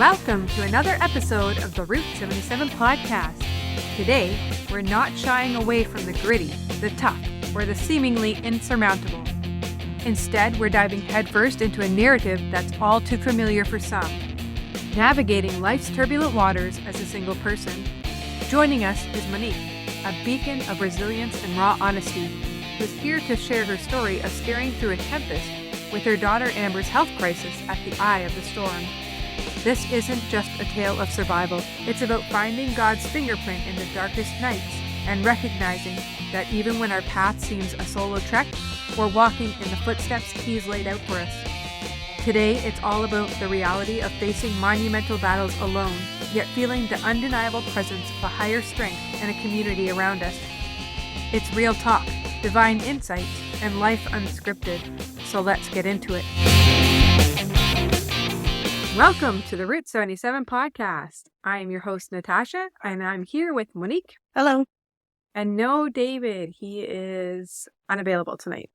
Welcome to another episode of the Route 77 podcast. Today, we're not shying away from the gritty, the tough, or the seemingly insurmountable. Instead, we're diving headfirst into a narrative that's all too familiar for some. Navigating life's turbulent waters as a single person. Joining us is Monique, a beacon of resilience and raw honesty, who's here to share her story of steering through a tempest with her daughter Amber's health crisis at the eye of the storm. This isn't just a tale of survival. It's about finding God's fingerprint in the darkest nights and recognizing that even when our path seems a solo trek, we're walking in the footsteps He's laid out for us. Today, it's all about the reality of facing monumental battles alone, yet feeling the undeniable presence of a higher strength and a community around us. It's real talk, divine insights, and life unscripted. So let's get into it. Welcome to the Route 77 podcast. I am your host, Natasha, and I'm here with Monique. Hello. And no David. He is unavailable tonight.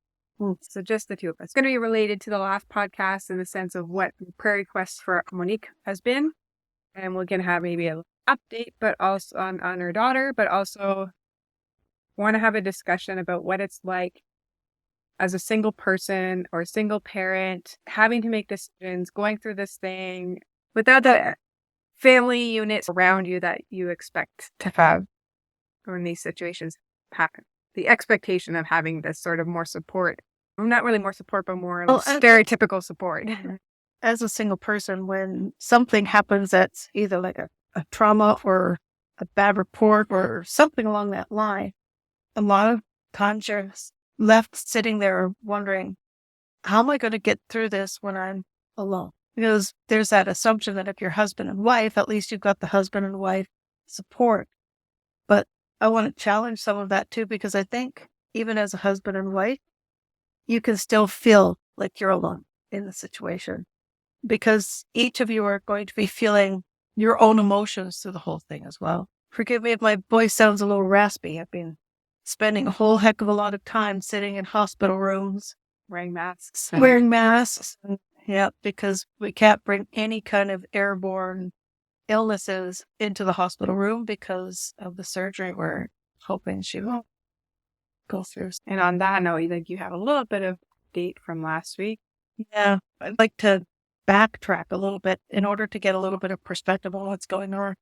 So just the two of us. It's going to be related to the last podcast in the sense of what the prayer request for Monique has been. And we're going to have maybe an update, but also on her daughter, but also want to have a discussion about what it's like as a single person or a single parent, having to make decisions, going through this thing without the family units around you that you expect to have when these situations happen. The expectation of having this sort of more support. Not really more support, but more stereotypical support. As a single person, when something happens that's either like a trauma or a bad report or something along that line, a lot of times you're left sitting there wondering, how am I going to get through this when I'm alone? Because there's that assumption that if you're husband and wife, at least you've got the husband and wife support. But I want to challenge some of that too, because I think even as a husband and wife, you can still feel like you're alone in the situation because each of you are going to be feeling your own emotions through the whole thing as well. Forgive me if my voice sounds a little raspy. I've been spending a whole heck of a lot of time sitting in hospital rooms. Wearing masks. Yeah, because we can't bring any kind of airborne illnesses into the hospital room because of the surgery we're hoping she won't go through. And on that note, you have a little bit of date from last week. Yeah, I'd like to backtrack a little bit in order to get a little bit of perspective on what's going on.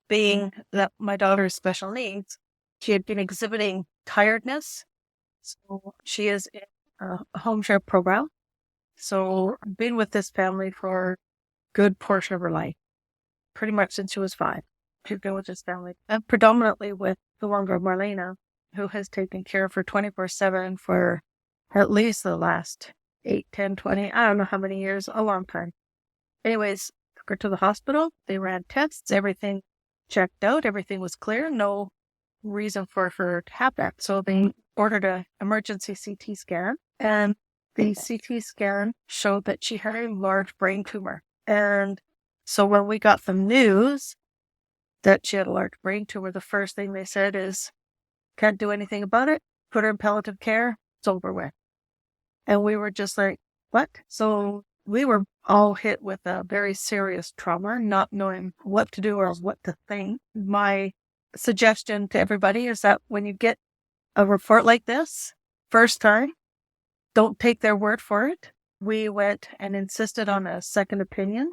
Being that my daughter's special needs, she had been exhibiting tiredness. So she is in a home share program. So been with this family for a good portion of her life, pretty much since she was 5. She's been with this family, and predominantly with the one girl, Marlena, who has taken care of her 24/7 for at least the last 8, 10, 20, I don't know how many years, a long time. Anyways, took her to the hospital. They ran tests. Everything checked out. Everything was clear. No reason for her to have that. So they ordered an emergency CT scan, and the CT scan showed that she had a large brain tumor. And so when we got the news that she had a large brain tumor, the first thing they said is, can't do anything about it, put her in palliative care, it's over with. And we were just like, what? So we were all hit with a very serious trauma, not knowing what to do or what to think. My suggestion to everybody is that when you get a report like this, first time, don't take their word for it. We went and insisted on a second opinion,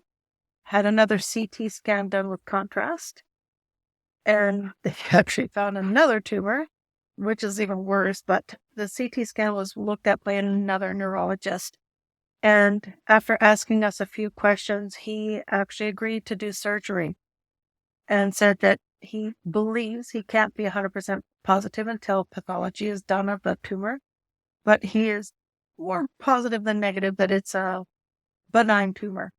had another CT scan done with contrast, and they actually found another tumor, which is even worse, but the CT scan was looked at by another neurologist. And after asking us a few questions, he actually agreed to do surgery and said that he believes he can't be 100% positive until pathology is done of the tumor, but he is more positive than negative that it's a benign tumor,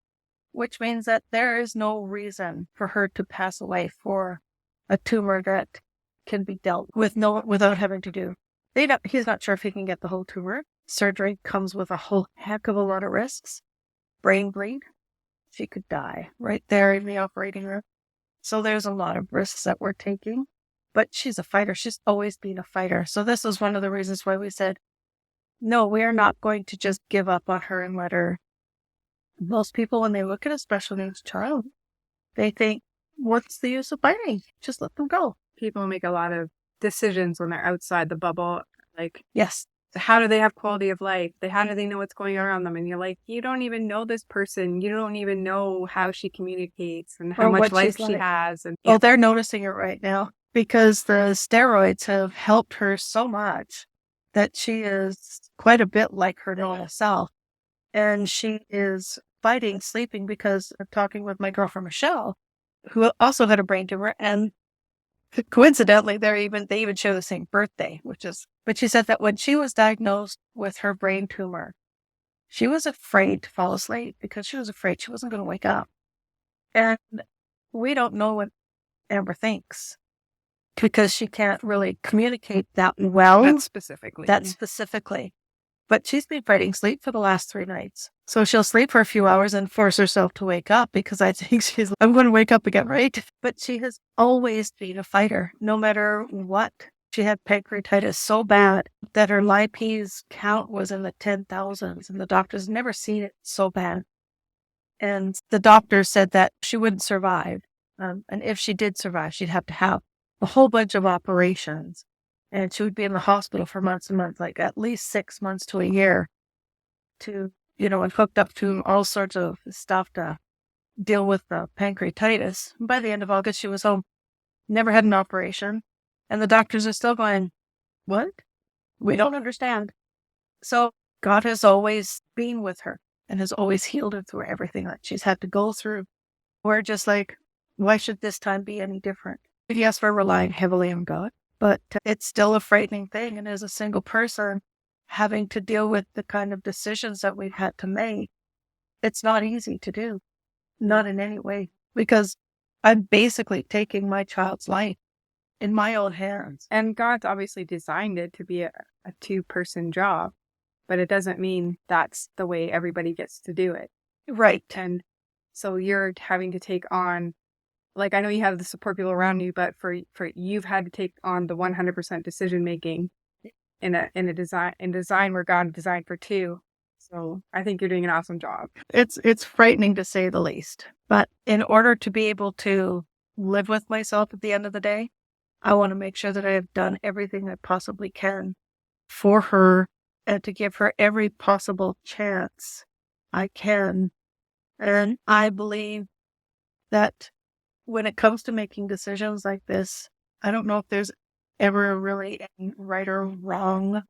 which means that there is no reason for her to pass away for a tumor that can be dealt with without having to do. He's not sure if he can get the whole tumor. Surgery comes with a whole heck of a lot of risks. Brain bleed. She could die right there in the operating room. So there's a lot of risks that we're taking. But she's a fighter. She's always been a fighter. So this was one of the reasons why we said, no, we are not going to just give up on her and let her Most people, when they look at a special needs child, they think, what's the use of fighting? Just let them go. People make a lot of decisions when they're outside the bubble. Like, yes, how do they have quality of life? How do they know what's going on around them? And you're like, you don't even know this person. You don't even know how she communicates and how much life she has. And oh, they're noticing it right now because the steroids have helped her so much that she is quite a bit like her normal self. And she is fighting sleeping because I'm talking with my girlfriend Michelle, who also had a brain tumor, and coincidentally, they even share the same birthday, but she said that when she was diagnosed with her brain tumor, she was afraid to fall asleep because she was afraid she wasn't going to wake up. And we don't know what Amber thinks because she can't really communicate that well. That specifically. But she's been fighting sleep for the last 3 nights. So she'll sleep for a few hours and force herself to wake up because I think I'm going to wake up again, right? But she has always been a fighter, no matter what. She had pancreatitis so bad that her lipase count was in the 10,000s, and the doctors never seen it so bad. And the doctor said that she wouldn't survive. And if she did survive, she'd have to have a whole bunch of operations. And she would be in the hospital for months and months, like at least 6 months to a year to, and hooked up to all sorts of stuff to deal with the pancreatitis. And by the end of August, she was home, never had an operation. And the doctors are still going, what? We don't understand. So God has always been with her and has always healed her through everything that she's had to go through. We're just like, why should this time be any different? Yes, we're relying heavily on God. But it's still a frightening thing. And as a single person, having to deal with the kind of decisions that we've had to make, it's not easy to do. Not in any way. Because I'm basically taking my child's life in my own hands. And God's obviously designed it to be a 2-person job. But it doesn't mean that's the way everybody gets to do it. Right. And so you're having to take on, like, I know you have the support people around you, but for you've had to take on the 100% decision making in design where God designed for 2. So I think you're doing an awesome job. It's frightening to say the least. But in order to be able to live with myself at the end of the day, I want to make sure that I have done everything I possibly can for her and to give her every possible chance I can. And I believe that when it comes to making decisions like this, I don't know if there's ever really a right or wrong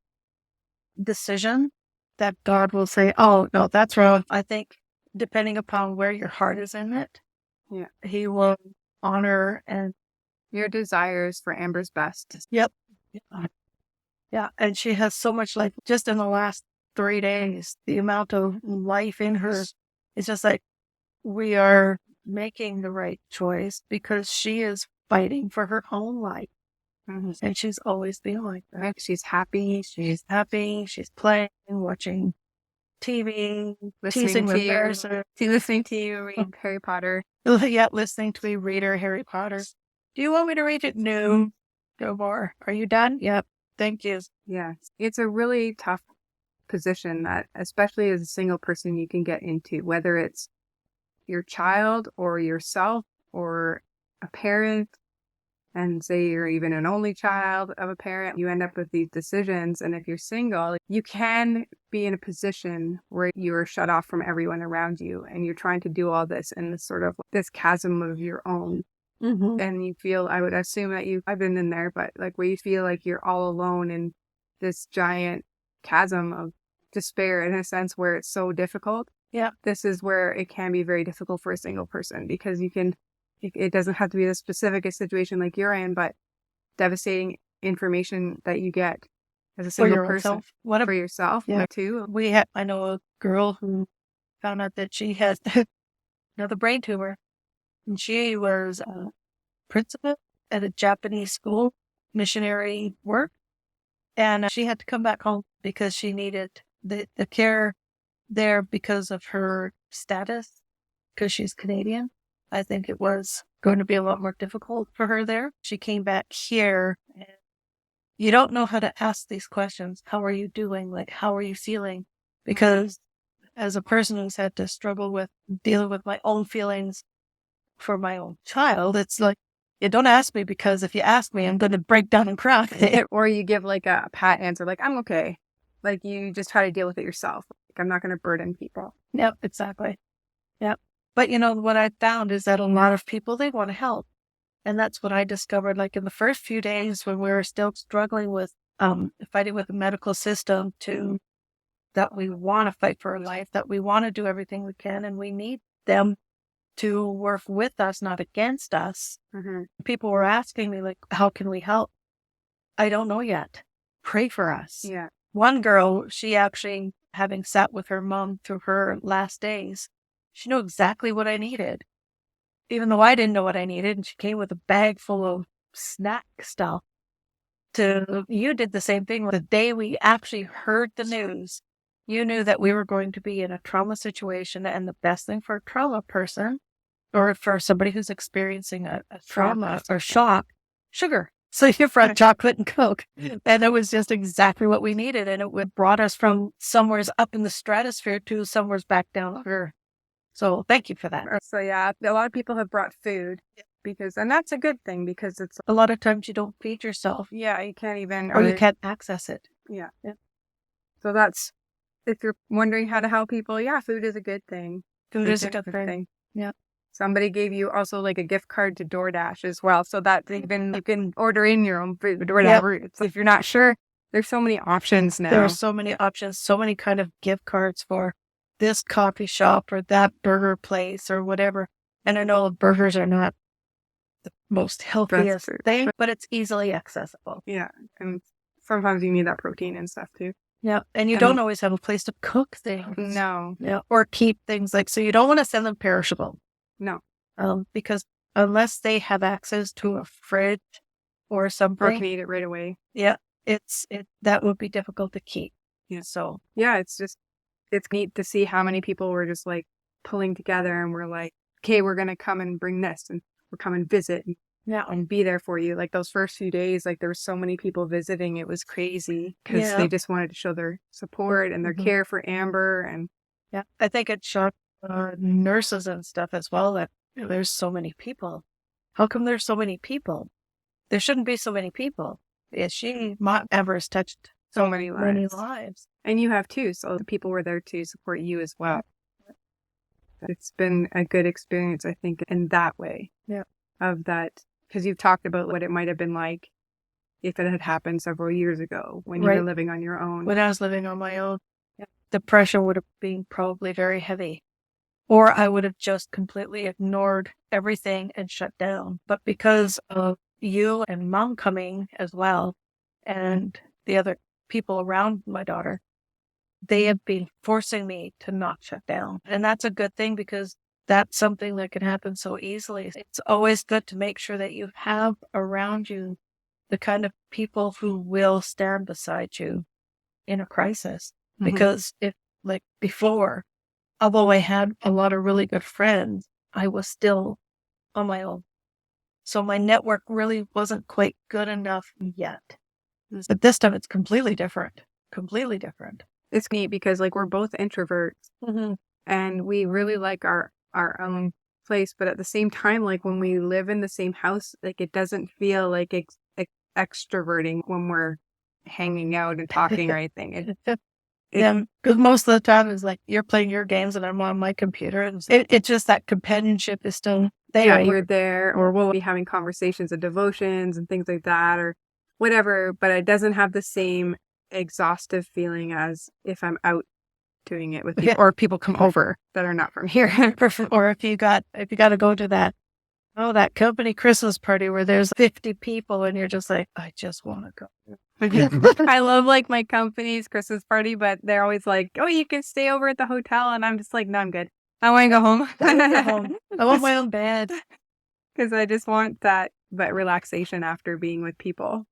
decision that God will say, oh, no, that's wrong. I think depending upon where your heart is in it, He will honor and your desires for Amber's best. Yep. Yeah. And she has so much life just in the last 3 days. The amount of life in her is just like, we are making the right choice because she is fighting for her own life. Mm-hmm. And she's always been like that. She's happy. She's playing, watching TV, teasing with bears. Listening to you read Harry Potter. Yeah, listening to me read her Harry Potter. Do you want me to read it? No. No more. Are you done? Yep. Thank you. Yeah. It's a really tough position that, especially as a single person, you can get into, whether it's your child or yourself or a parent, and say you're even an only child of a parent, you end up with these decisions. And if you're single, you can be in a position where you're shut off from everyone around you and you're trying to do all this in this sort of this chasm of your own. Mm-hmm. And you feel, I would assume that I've been in there, but like where you feel like you're all alone in this giant chasm of despair, in a sense where it's so difficult. Yeah. This is where it can be very difficult for a single person because it doesn't have to be a specific situation like you're in, but devastating information that you get as a single person for yourself. Yeah. Too. I know a girl who found out that she has another brain tumor, and she was a principal at a Japanese school, missionary work, and she had to come back home because she needed the care there because of her status, because she's Canadian. I think it was going to be a lot more difficult for her there. She came back here, and you don't know how to ask these questions. How are you doing? Like, how are you feeling? Because as a person who's had to struggle with dealing with my own feelings for my own child, it's like, you don't ask me, because if you ask me, I'm going to break down and cry. Or you give like a pat answer, like, I'm okay. Like you just try to deal with it yourself. Like, I'm not going to burden people. Yep, exactly. Yep. But what I found is that a lot of people, they want to help. And that's what I discovered, like in the first few days when we were still struggling with fighting with the medical system, to that we want to fight for our life, that we want to do everything we can, and we need them to work with us, not against us. Mm-hmm. People were asking me, like, how can we help? I don't know yet. Pray for us. Yeah. One girl, she actually, having sat with her mom through her last days, she knew exactly what I needed, even though I didn't know what I needed. And she came with a bag full of snack stuff. You did the same thing. The day we actually heard the news, you knew that we were going to be in a trauma situation, and the best thing for a trauma person, or for somebody who's experiencing a trauma or shock, sugar. So you brought chocolate and Coke. And it was just exactly what we needed. And it brought us from somewhere's up in the stratosphere to somewhere's back down on Earth. So thank you for that. So yeah, a lot of people have brought food and that's a good thing, because it's a lot of times you don't feed yourself. Yeah, you can't even, or you can't access it. Yeah. So that's, if you're wondering how to help people, yeah, food is a good thing. Food is a good thing. Yeah. Somebody gave you also like a gift card to DoorDash as well, so that even you can order in your own food or whatever. Yep. If you're not sure, there's so many options now. There are so many options, so many kind of gift cards for this coffee shop or that burger place or whatever. And I know burgers are not the most healthiest thing, but it's easily accessible. Yeah, and sometimes you need that protein and stuff too. Yeah, and you don't always have a place to cook things. No. Yeah, or keep things, like, so you don't want to send them perishable. No. Because unless they have access to a fridge or something, or can eat it right away. Yeah, that would be difficult to keep. Yeah. So yeah, it's neat to see how many people were just like pulling together, and we're like, okay, we're gonna come and bring this, and we're come and visit, and be there for you. Like those first few days, like there were so many people visiting, it was crazy, because they just wanted to show their support and their care for Amber. And yeah, I think it shocked nurses and stuff as well, that there's so many people. How come there's so many people? There shouldn't be so many people. Yeah, Amber has touched so many lives. And you have too, so the people were there to support you as well. It's been a good experience, I think, in that way. Yeah. Of that, because you've talked about what it might have been like if it had happened several years ago when you were living on your own. When I was living on my own, the pressure would have been probably very heavy. Or I would have just completely ignored everything and shut down. But because of you and Mom coming as well, and the other people around my daughter, they have been forcing me to not shut down. And that's a good thing, because that's something that can happen so easily. It's always good to make sure that you have around you the kind of people who will stand beside you in a crisis. Because if, like before, although I had a lot of really good friends, I was still on my own. So my network really wasn't quite good enough yet. But this time it's completely different. Completely different. It's neat because like we're both introverts and we really like our own place. But at the same time, like when we live in the same house, like it doesn't feel like extroverting when we're hanging out and talking or anything. Yeah, because most of the time it's like you're playing your games and I'm on my computer, and it's just that companionship is still there. Yeah, we're there, or we'll be having conversations of devotions and things like that, or whatever. But it doesn't have the same exhaustive feeling as if I'm out doing it with people, or people come over that are not from here, or if you got to go to that company Christmas party where there's 50 people and you're just like, I just want to go. I love like my company's Christmas party, but they're always like, oh, you can stay over at the hotel. And I'm just like, no, I'm good. I want to go home. I want my own bed. Because I just want that, but relaxation after being with people.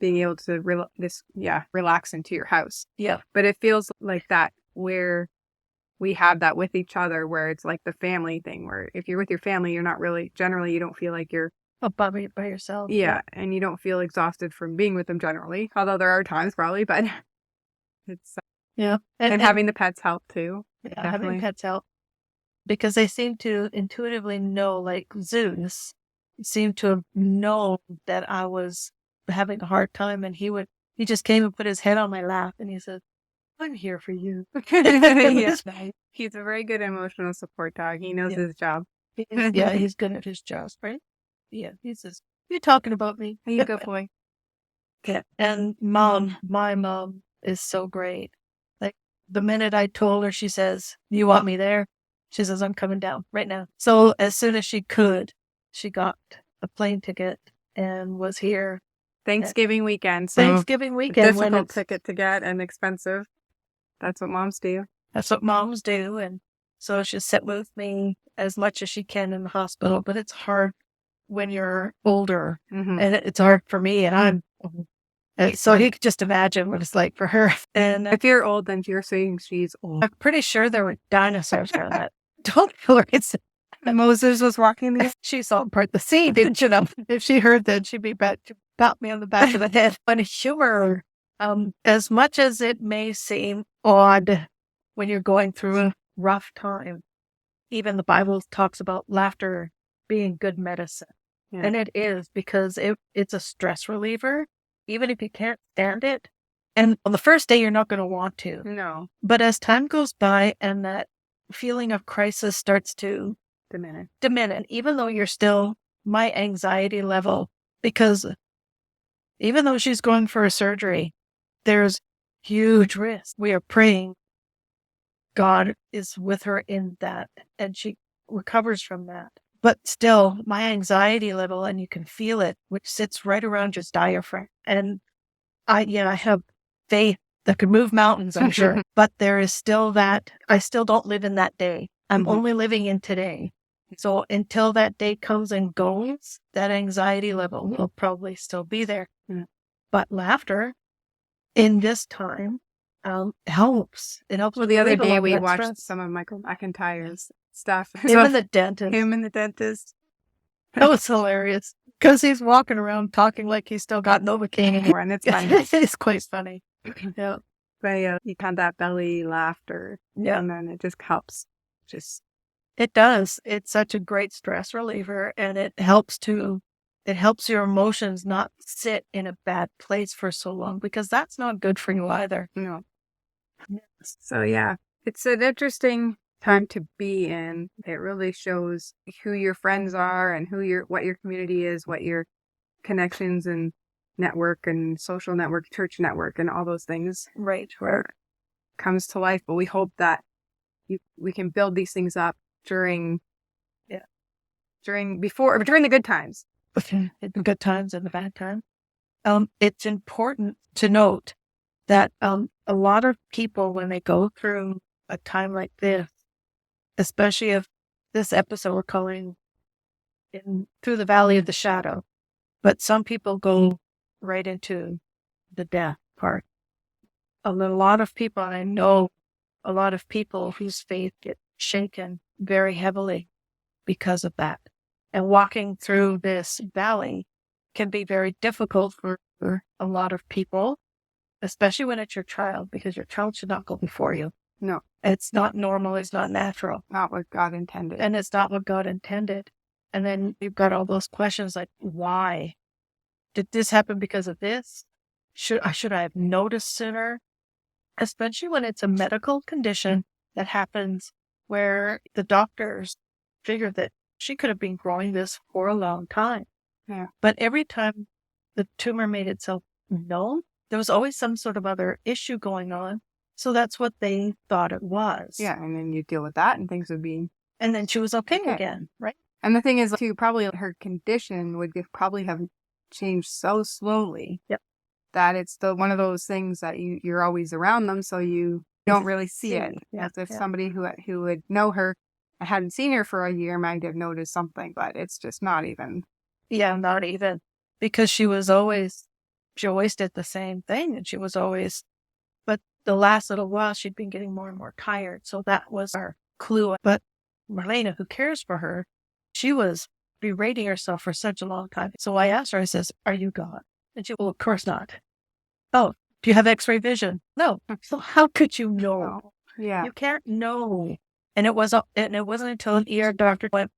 Being able to relax into your house. Yeah. But it feels like that where we have that with each other, where it's like the family thing, where if you're with your family, you're not really, generally, you don't feel like you're by yourself. Yeah. And you don't feel exhausted from being with them generally. Although there are times probably, but it's Yeah. And having the pets help too. Yeah, Definitely. having pets help. Because they seem to intuitively know, like Zeus seemed to have known that I was having a hard time, and he just came and put his head on my lap and he said, I'm here for you. Yeah. It's nice. He's a very good emotional support dog. He knows Yeah. his job. Yeah, he's good at his job, right? Yeah, he says, you're talking about me. He's a good boy. Yeah. And my mom is so great. Like the minute I told her, she says, you want me there? She says, I'm coming down right now. So as soon as she could, she got a plane ticket and was here. Thanksgiving weekend. So Thanksgiving weekend. difficult ticket to get and expensive. That's what moms do. That's what moms do. And so she'll sit with me as much as she can in the hospital, but it's hard when you're older. Mhm. And it's hard for me, and so you could just imagine what it's like for her. And If you're old, then you're saying she's old. I'm pretty sure there were dinosaurs on that. Don't worry. Moses was walking the She saw part the sea, didn't you know? If she heard that, she'd be back to pat me on the back of the head. But humor, as much as it may seem odd when you're going through a rough time, even the Bible talks about laughter being good medicine. Yeah. And it is, because it's a stress reliever, even if you can't stand it. And on the first day, you're not going to want to. No. But as time goes by and that feeling of crisis starts to diminish, even though you're still, my anxiety level, because even though she's going for a surgery, there's huge risk. We are praying God is with her in that, and she recovers from that. But still, my anxiety level, and you can feel it, which sits right around your diaphragm. And I have faith that could move mountains, I'm sure. But there is still that, I still don't live in that day. I'm only living in today. So until that day comes and goes, that anxiety level will probably still be there. But laughter in this time helps. It helps. Well, the other relieve a lot day of we that watched stress. some of Michael McIntyre's stuff. Him and the dentist. Him and the dentist. That was hilarious. Because he's walking around talking like he's still got Novocaine anymore. And it's funny. It's quite funny. Yeah. But you kind of that belly laughter. Yeah. And then it just helps. It does. It's such a great stress reliever, and it helps your emotions not sit in a bad place for so long, because that's not good for you either. No. So yeah, it's an interesting time to be in. It really shows who your friends are and what your community is, what your connections and network and social network, church network, and all those things. Right. Where comes to life. But we hope that we can build these things up during the good times. The good times and the bad times. It's important to note that a lot of people, when they go through a time like this, especially if this episode we're calling through the valley of the shadow, but some people go right into the death part. A lot of people, and I know a lot of people whose faith get shaken very heavily because of that. And walking through this valley can be very difficult for a lot of people, especially when it's your child, because your child should not go before you. No. It's not normal. It's not natural. Not what God intended. And it's not what God intended. And then you've got all those questions like, why? Did this happen because of this? Should I have noticed sooner? Especially when it's a medical condition that happens where the doctors figure that she could have been growing this for a long time. Yeah. But every time the tumor made itself known, there was always some sort of other issue going on. So that's what they thought it was. Yeah, and then you deal with that and things would be... And then she was okay again, right? And the thing is, too, probably her condition would probably have changed so slowly that it's one of those things that you're always around them, so you don't really see it. Yeah. As if somebody who would know her, I hadn't seen her for a year, might have noticed something, but it's just not even. Yeah, not even. Because she always did the same thing, and she was always, but the last little while she'd been getting more and more tired, so that was our clue. But Marlena, who cares for her, she was berating herself for such a long time. So I asked her, I says, are you God? And she, well, of course not. Oh, Do you have x-ray vision? No. So how could you know? Oh, yeah. You can't know. And it wasn't until an ER doctor went,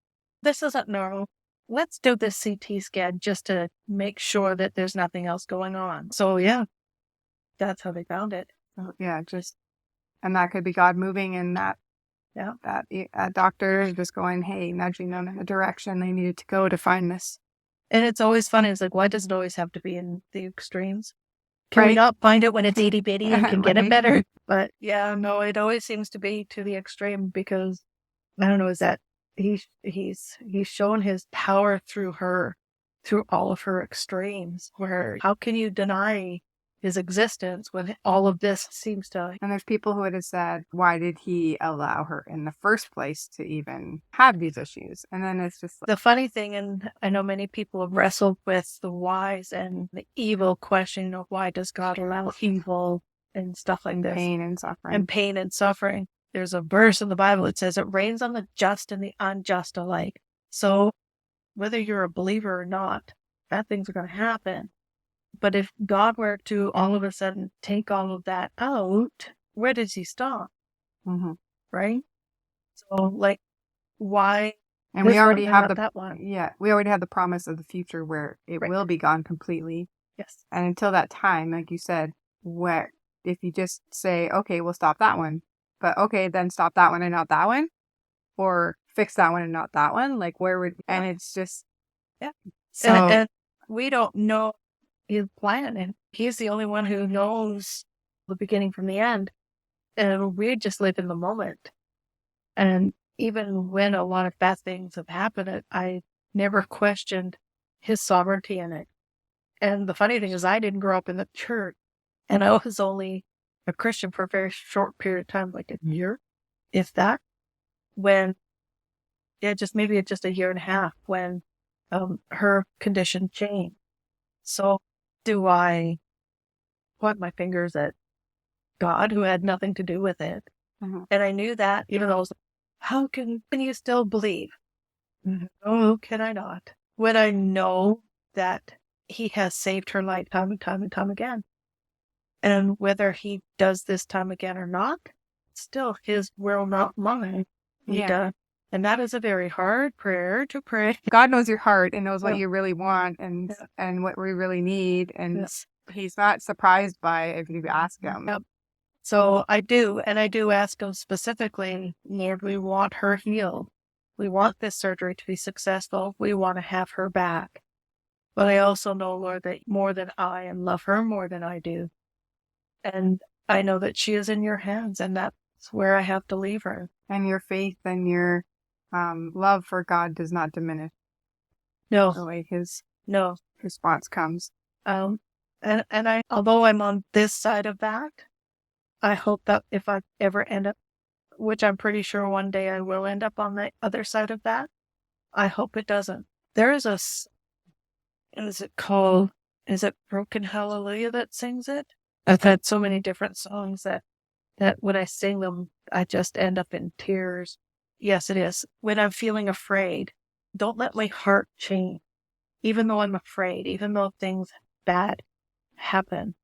this isn't normal. Let's do this CT scan just to make sure that there's nothing else going on. So yeah, that's how they found it. Oh, yeah, and that could be God moving in that doctor just going, hey, nudging them in the direction they needed to go to find this. And it's always funny. It's like, why does it always have to be in the extremes? Can we not find it when it's itty bitty and can get it better? But yeah, no, it always seems to be to the extreme because I don't know, is that he's shown his power through her, through all of her extremes, where how can you deny his existence when all of this seems to... And there's people who would have said, why did he allow her in the first place to even have these issues? And then it's just the funny thing, and I know many people have wrestled with the whys and the evil question of why does God allow evil and stuff like this? Pain and suffering. And pain and suffering. There's a verse in the Bible that says it rains on the just and the unjust alike. So whether you're a believer or not, bad things are going to happen. But if God were to all of a sudden take all of that out, where does he stop? Mm-hmm. Right? So, like, why? And we already have that one. Yeah, we already have the promise of the future where it will be gone completely. Yes. And until that time, like you said, where if you just say, okay, we'll stop that one, but okay, then stop that one and not that one, or fix that one and not that one, like where would? And it's just So and we don't know his plan, and he's the only one who knows the beginning from the end, and we just live in the moment. And even when a lot of bad things have happened, I never questioned his sovereignty in it. And the funny thing is, I didn't grow up in the church, and I was only a Christian for a very short period of time, like a year, if that. When, just a year and a half, when her condition changed. So do I point my fingers at God, who had nothing to do with it? Mm-hmm. And I knew that, even though I was like, how can you still believe? No, can I not? When I know that he has saved her life time and time and time again. And whether he does this time again or not, still his will, not mine. And that is a very hard prayer to pray. God knows your heart and knows what you really want and what we really need. And he's not surprised by it if you ask him. Yep. So I do ask him specifically, Lord, we want her healed. We want this surgery to be successful. We want to have her back. But I also know, Lord, that more than I and love her more than I do. And I know that she is in your hands, and that's where I have to leave her. And your faith and your love for God does not diminish. No. The way his response comes. And I, although I'm on this side of that, I hope that if I ever end up, which I'm pretty sure one day I will end up on the other side of that, I hope it doesn't. There is is it Broken Hallelujah that sings it? I've had so many different songs that when I sing them, I just end up in tears. Yes, it is. When I'm feeling afraid, don't let my heart change. Even though I'm afraid, even though things bad happen,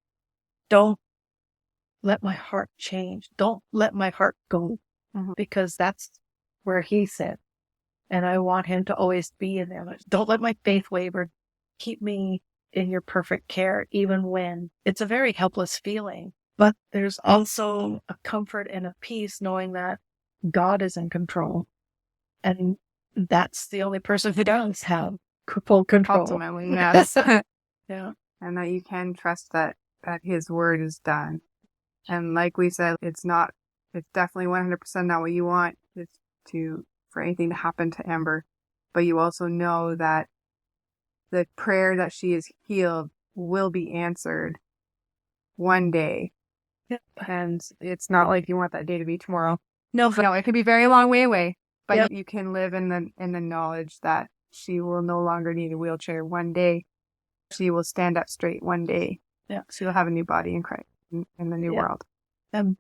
don't let my heart change. Don't let my heart go, because that's where he said. And I want him to always be in there. Don't let my faith waver. Keep me in your perfect care, even when it's a very helpless feeling. But there's also a comfort and a peace knowing that God is in control. And that's the only person who does have full control. Ultimately, yes. Yeah. And that you can trust that his word is done. And like we said, it's definitely 100% not what you want. It's for anything to happen to Amber. But you also know that the prayer that she is healed will be answered one day. Yep. And it's not like you want that day to be tomorrow. No, it could be a very long way away. But you can live in the knowledge that she will no longer need a wheelchair one day. She will stand up straight one day. Yeah. She'll have a new body in Christ in the new world.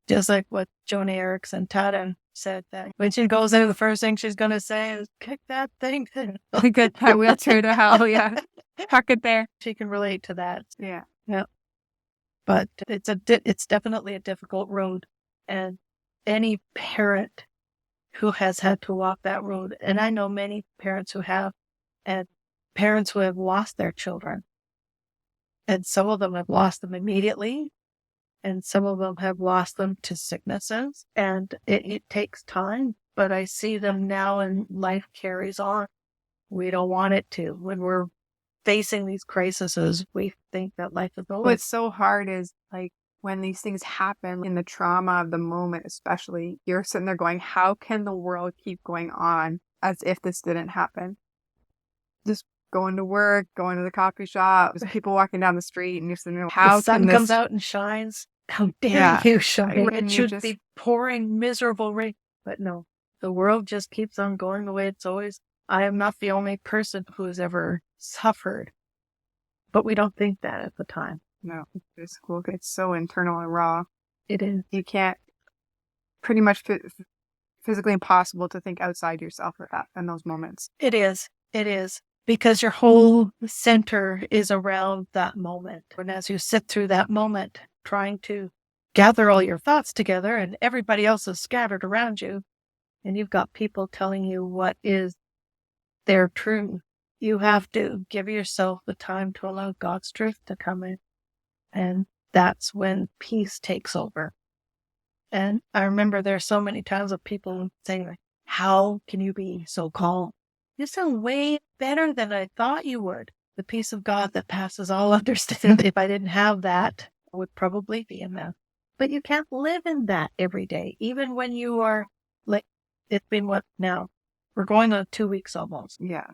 Just like what Joni Eareckson Tada said, that when she goes there, the first thing she's going to say is, kick that thing. Get that wheelchair to hell, yeah. Tuck it there. She can relate to that. Yeah. Yeah. but it's definitely a difficult road. And any parent who has had to walk that road, and I know many parents who have, and parents who have lost their children, and some of them have lost them immediately, and some of them have lost them to sicknesses, and it takes time, but I see them now and life carries on. We don't want it to. When we're facing these crises, we think that life is over. What's so hard is like when these things happen in the trauma of the moment, especially, you're sitting there going, how can the world keep going on as if this didn't happen? Just going to work, going to the coffee shop, just people walking down the street, and you're sitting there, how the sun can comes this... out and shines. How dare you shine? And It you should be pouring miserable rain. But no, the world just keeps on going the way it's always. I am not the only person who has ever suffered. But we don't think that at the time. No, it's cool. It's so internal and raw. It is. You can't, pretty much physically impossible to think outside yourself at that in those moments. It is. It is. Because your whole center is around that moment. And as you sit through that moment, trying to gather all your thoughts together, and everybody else is scattered around you, and you've got people telling you what is their truth, you have to give yourself the time to allow God's truth to come in. And that's when peace takes over. And I remember there are so many times of people saying, like, how can you be so calm? You sound way better than I thought you would. The peace of God that passes all understanding. If I didn't have that, I would probably be in that. But you can't live in that every day. Even when you are, like, it's been what now? We're going on 2 weeks almost. Yeah.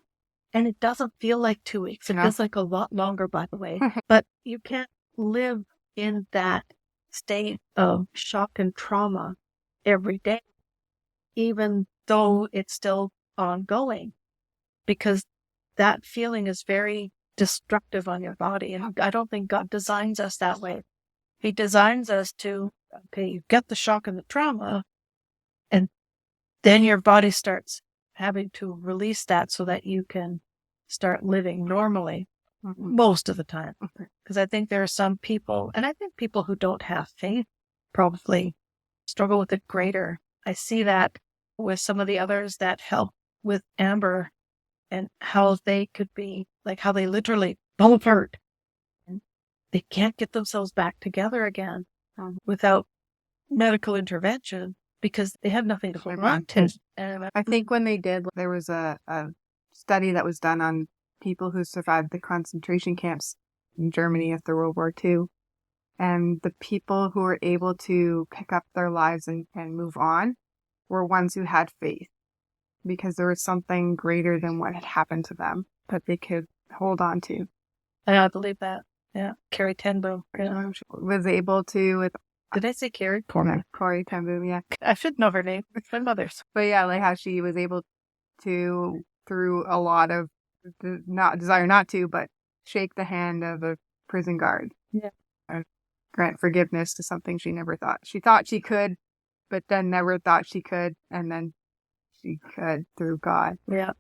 And it doesn't feel like 2 weeks. It feels like a lot longer, by the way. But you can't live in that state of shock and trauma every day, even though it's still ongoing, because that feeling is very destructive on your body. And I don't think God designs us that way. He designs us to, okay, you get the shock and the trauma, and then your body starts having to release that so that you can start living normally most of the time. Because I think there are some people, and I think people who don't have faith probably struggle with it greater. I see that with some of the others that help with Amber, and how they could be, like, how they literally fall apart. And they can't get themselves back together again without medical intervention, because they have nothing to hold on to. And I think when they did, there was a study that was done on people who survived the concentration camps in Germany after World War II. And the people who were able to pick up their lives and move on were ones who had faith, because there was something greater than what had happened to them that they could hold on to. And I believe that. Yeah. Carrie Ten Boom was able to... Did I say Carrie? Corrie Ten Boom, yeah. I should know her name. It's my mother's. But yeah, like how she was able to, through a lot of desire not to, but shake the hand of a prison guard. Yeah. Grant forgiveness to something she never thought. She thought she could, but then never thought she could, and then she could through God. Yeah.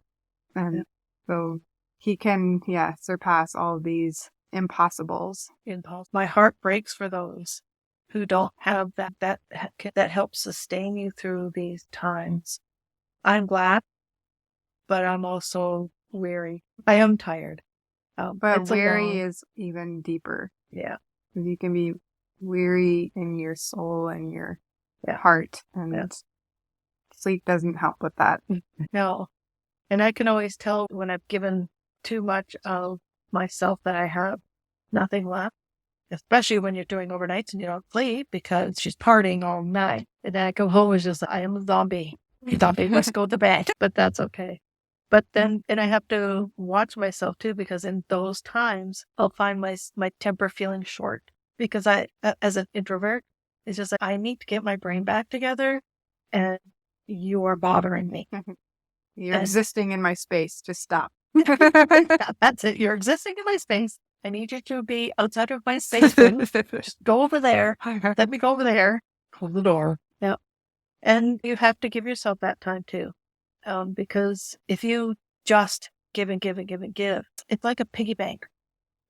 And so he can, surpass all these impossibles. My heart breaks for those who don't have that helps sustain you through these times. I'm glad, but I'm also weary. I am tired. But weary is even deeper. Yeah. You can be weary in your soul and your heart, and sleep doesn't help with that. No. And I can always tell when I've given too much of myself that I have nothing left, especially when you're doing overnights and you don't sleep because she's partying all night. And then I come home and just, I am a zombie. Zombie must go to bed, but that's okay. But then, and I have to watch myself too, because in those times, I'll find my temper feeling short, because I, as an introvert, it's just like, I need to get my brain back together, and you are bothering me. You're existing in my space. Just stop. That's it. You're existing in my space. I need you to be outside of my space. Just go over there. Let me go over there. Close the door. Yeah. And you have to give yourself that time too. Because if you just give and give and give and give, it's like a piggy bank.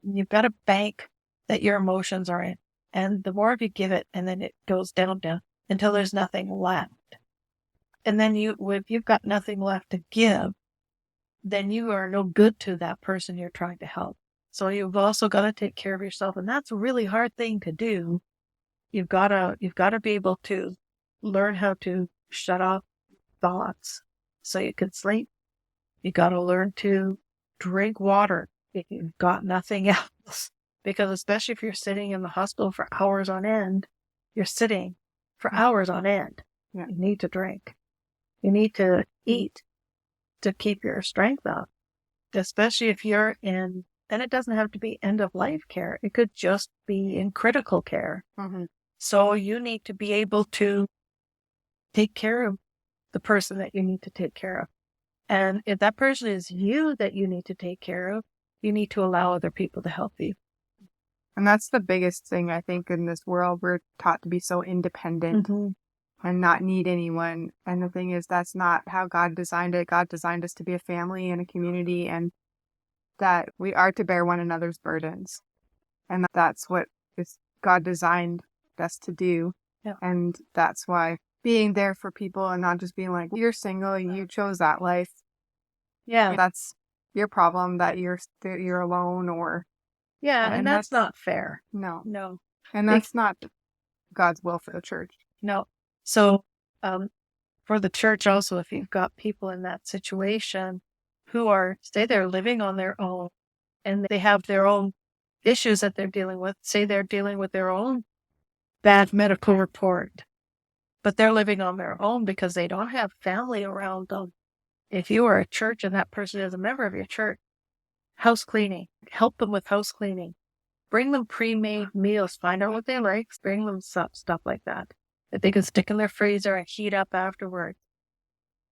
You've got a bank that your emotions are in. And the more of you give it, and then it goes down until there's nothing left. And then if you've got nothing left to give, then you are no good to that person you're trying to help. So you've also got to take care of yourself. And that's a really hard thing to do. You've got to be able to learn how to shut off thoughts so you can sleep. You got to learn to drink water if you've got nothing else. Because especially if you're sitting in the hospital for hours on end, you're sitting for hours on end. Yeah. You need to drink. You need to eat to keep your strength up. Especially if you're in, and it doesn't have to be end of life care. It could just be in critical care. Mm-hmm. So you need to be able to take care of the person that you need to take care of. And if that person is you that you need to take care of, you need to allow other people to help you. And that's the biggest thing, I think, in this world. We're taught to be so independent and not need anyone. And the thing is, that's not how God designed it. God designed us to be a family and a community, and that we are to bear one another's burdens. And that's what God designed us to do. Yeah. And that's why being there for people and not just being like, you're single and you chose that life. Yeah. That's your problem, that you're alone, or yeah, and that's not fair. No. No. And that's not God's will for the church. No. So for the church also, if you've got people in that situation who are, say they're living on their own and they have their own issues that they're dealing with, say they're dealing with their own bad medical report, but they're living on their own because they don't have family around them. If you are a church and that person is a member of your church, house cleaning, help them with house cleaning. Bring them pre-made meals. Find out what they like. Bring them stuff like that they can stick in their freezer and heat up afterwards.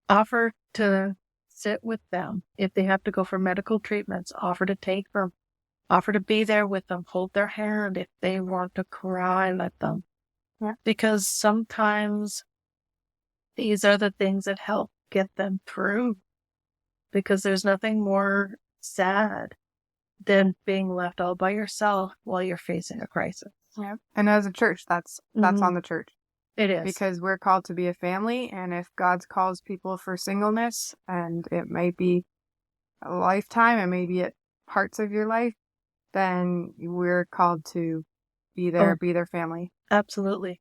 Offer to sit with them. If they have to go for medical treatments, offer to take them. Offer to be there with them. Hold their hand. If they want to cry, let them. Yeah. Because sometimes these are the things that help get them through. Because there's nothing more sad than being left all by yourself while you're facing a crisis. Yeah. And as a church, that's on the church. It is. Because we're called to be a family, and if God calls people for singleness, and it may be a lifetime, it may be at parts of your life, then we're called to be there, be their family. Absolutely.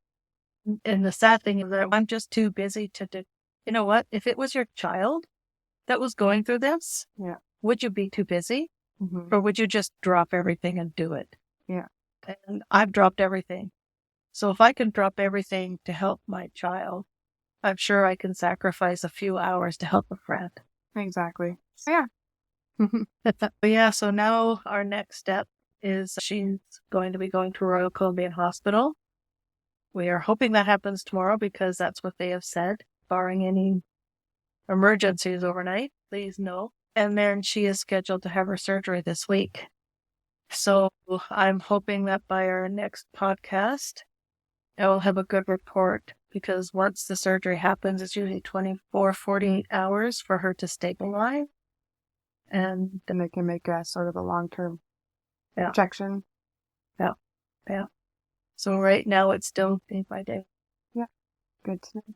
And the sad thing is that I'm just too busy to do. You know what? If it was your child that was going through this, would you be too busy? Mm-hmm. Or would you just drop everything and do it? Yeah. And I've dropped everything. So if I can drop everything to help my child, I'm sure I can sacrifice a few hours to help a friend. Exactly. Yeah. But yeah, so now our next step is she's going to be going to Royal Columbian Hospital. We are hoping that happens tomorrow because that's what they have said, barring any emergencies overnight. Please no. And then she is scheduled to have her surgery this week. So I'm hoping that by our next podcast, I will have a good report, because once the surgery happens, it's usually 24, 48 hours for her to stabilize. And then they can make a sort of a long-term projection. Yeah. So right now it's still day by day. Yeah. Good to know.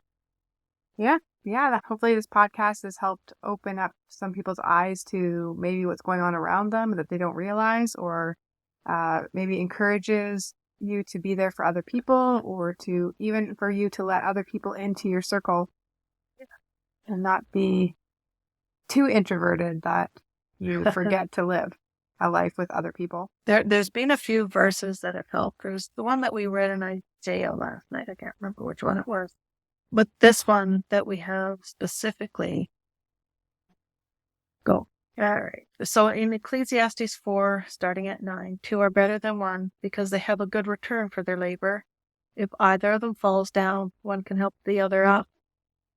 Yeah. Yeah. Hopefully this podcast has helped open up some people's eyes to maybe what's going on around them that they don't realize, or maybe encourages you to be there for other people, or to even for you to let other people into your circle and not be too introverted that you forget to live a life with other people. There's been a few verses that have helped. There's the one that we read in Isaiah last night. I can't remember which one it was. But this one that we have specifically, go. All right. So in Ecclesiastes 4, starting at 9, 2 are better than one because they have a good return for their labor. If either of them falls down, one can help the other up.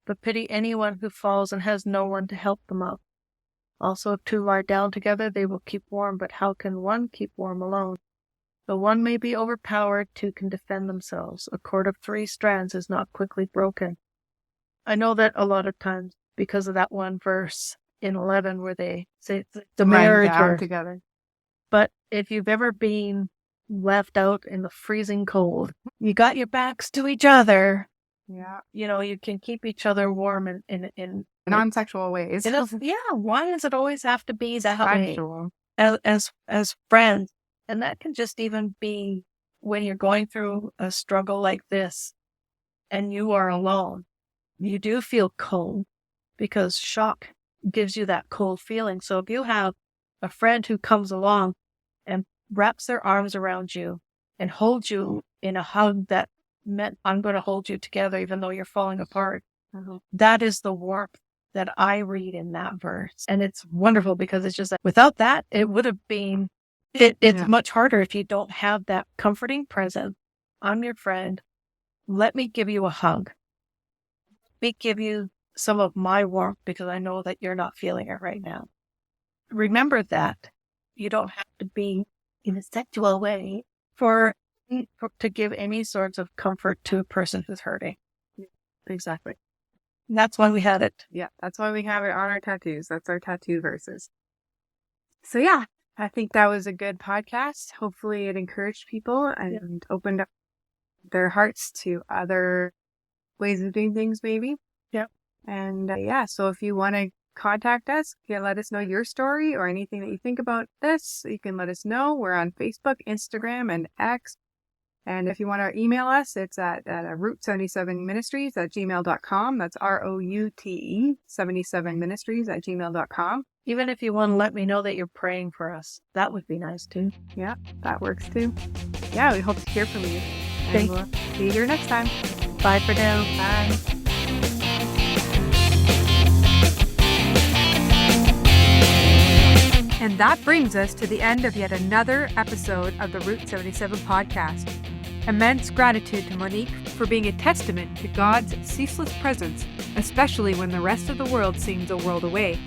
But pity anyone who falls and has no one to help them up. Also, if two lie down together, they will keep warm, but how can one keep warm alone? Though one may be overpowered, two can defend themselves. A cord of 3 strands is not quickly broken. I know that a lot of times, because of that one verse in 11 where they say the marriage down together. But if you've ever been left out in the freezing cold. You got your backs to each other. Yeah. You can keep each other warm in Non-sexual ways. Why does it always have to be that way? Sexual. As friends. And that can just even be when you're going through a struggle like this and you are alone. You do feel cold because shock gives you that cold feeling. So if you have a friend who comes along and wraps their arms around you and holds you in a hug that meant I'm going to hold you together even though you're falling apart, that is the warmth that I read in that verse. And it's wonderful because it's just that without that, it would have been, it's much harder if you don't have that comforting presence. I'm your friend. Let me give you a hug. Let me give you some of my warmth because I know that you're not feeling it right now. Remember that you don't have to be in a sexual way to give any sorts of comfort to a person who's hurting. Exactly. And that's why we had it. Yeah, that's why we have it on our tattoos. That's our tattoo verses. So yeah, I think that was a good podcast. Hopefully it encouraged people and opened up their hearts to other ways of doing things maybe. Yeah. And so if you want to contact us, you can let us know your story or anything that you think about this. You can let us know. We're on Facebook, Instagram, and X. And if you want to email us, it's at route77ministries@gmail.com. That's ROUTE 77ministries@gmail.com. Even if you want to let me know that you're praying for us, that would be nice too. Yeah, that works too. Yeah, we hope to hear from you. And Thanks. we'll see you here next time. Bye for now. Bye. And that brings us to the end of yet another episode of the Route 77 podcast. Immense gratitude to Monique for being a testament to God's ceaseless presence, especially when the rest of the world seems a world away.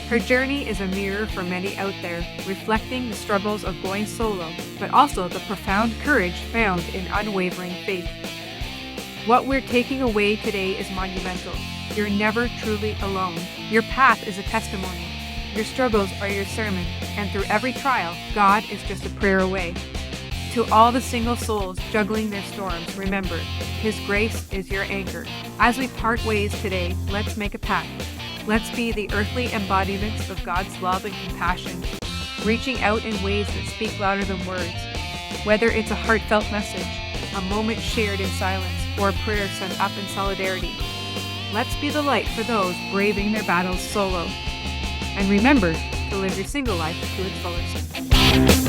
Her journey is a mirror for many out there, reflecting the struggles of going solo, but also the profound courage found in unwavering faith. What we're taking away today is monumental. You're never truly alone. Your path is a testimony. Your struggles are your sermon, and through every trial, God is just a prayer away. To all the single souls juggling their storms, remember, His grace is your anchor. As we part ways today, let's make a pact. Let's be the earthly embodiments of God's love and compassion, reaching out in ways that speak louder than words. Whether it's a heartfelt message, a moment shared in silence, or a prayer sent up in solidarity. Let's be the light for those braving their battles solo. And remember to live your single life to its fullest.